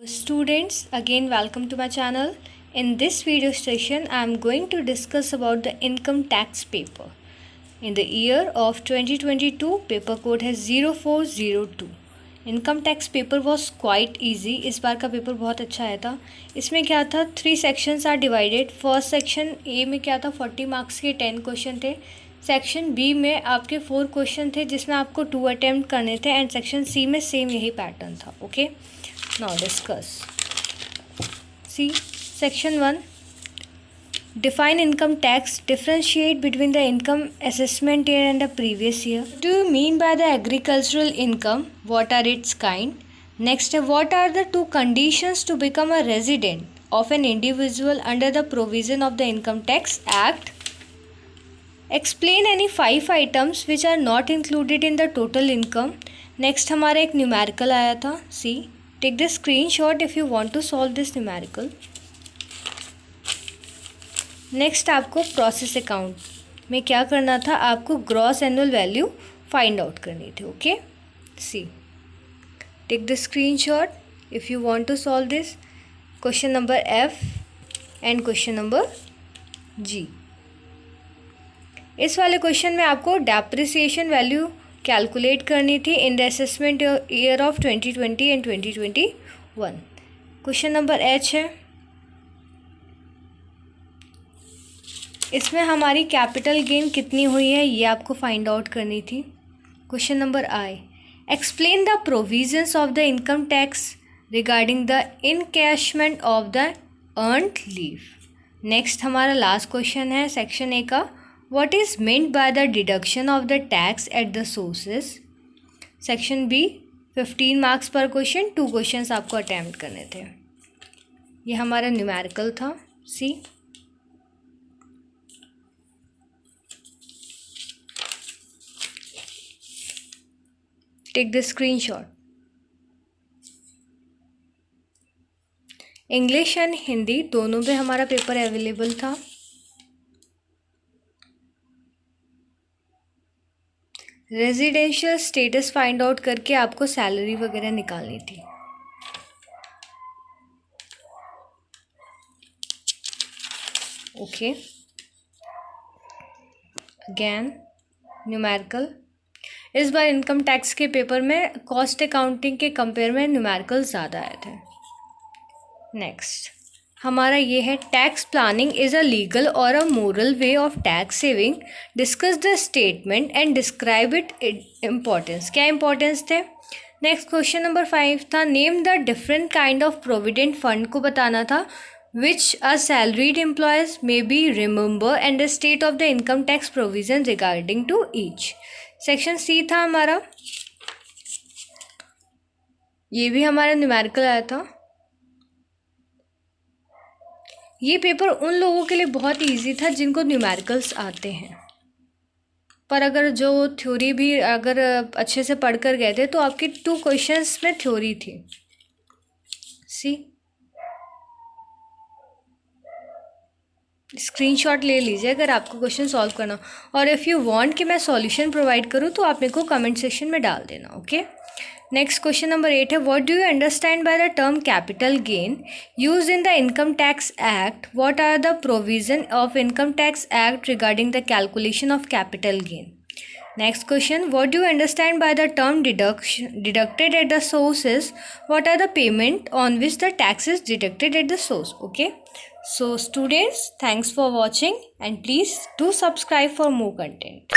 Students, again welcome to my channel. In this video session I am going to discuss about the income tax paper. In the year of 2022, paper code है 0402. Income tax paper was quite easy. इस बार का paper बहुत अच्छा आया था. इसमें क्या था, 3 sections are divided. First section A में क्या था, 40 मार्क्स के 10 क्वेश्चन थे. सेक्शन बी में आपके 4 क्वेश्चन थे जिसमें आपको 2 अटैम्प्ट करने थे. एंड सेक्शन सी में सेम यही पैटर्न था. Okay, now discuss. C section 1, define income tax, differentiate between the income assessment year and the previous year. What do you mean by the agricultural income? What are its kind? Next, what are the 2 conditions to become a resident of an individual under the provision of the Income Tax Act? Explain any 5 items which are not included in the total income. Next हमारा एक numerical आया था. See, take the screenshot if you want to solve this numerical. Next आपको process account में क्या करना था, आपको gross annual value find out करनी थी. Okay, see take the screenshot if you want to solve this. Question number F and question number G. इस वाले क्वेश्चन में आपको डेप्रिसिएशन वैल्यू कैलकुलेट करनी थी in the assessment year of 2020 and 2021. Question number H है, इसमें हमारी capital gain कितनी हुई है ये आपको फाइंड आउट करनी थी. Question number I, explain the provisions of the income tax regarding the encashment of the earned leave. Next हमारा लास्ट क्वेश्चन है सेक्शन ए का, what is meant by the deduction of the tax at the sources. Section B, 15 marks पर क्वेश्चन, 2 questions आपको attempt करने थे. ये हमारा न्यूमेरिकल था. See take the screenshot. English and Hindi दोनों पे हमारा पेपर अवेलेबल था. रेजिडेंशियल स्टेटस फाइंड आउट करके आपको सैलरी वगैरह निकालनी थी. Okay, again numerical. इस बार इनकम टैक्स के पेपर में कॉस्ट अकाउंटिंग के कंपेयर में न्यूमेरिकल ज़्यादा आए थे. नेक्स्ट हमारा ये है, tax planning is a legal और a moral way of tax saving. Discuss the statement and describe it importance. क्या इम्पोर्टेंस थे. नेक्स्ट क्वेश्चन नंबर 5 था, name the different kind of provident fund को बताना था which a salaried employees may be remember and the state of the income tax provision regarding to each. Section C था हमारा, ये भी हमारा न्यूमेरिकल आया था. ये पेपर उन लोगों के लिए बहुत इजी था जिनको न्यूमेरिकल्स आते हैं, पर अगर जो थ्योरी भी अगर अच्छे से पढ़ कर गए थे तो आपके 2 क्वेश्चंस में थ्योरी थी. सी स्क्रीनशॉट ले लीजिए अगर आपको क्वेश्चन सॉल्व करना, और इफ़ यू वांट कि मैं सॉल्यूशन प्रोवाइड करूँ तो आप मेरे को कमेंट सेक्शन में डाल देना. ओके, नेक्स्ट क्वेश्चन नंबर 8 है, what do you understand by the term capital gain used in the income tax act. What are the provision of income tax act regarding the calculation of capital gain. Next question, what do you understand by the term deducted at the sources? What are the payment on which the tax is deducted at the source? Okay, so students, thanks for watching and please do subscribe for more content.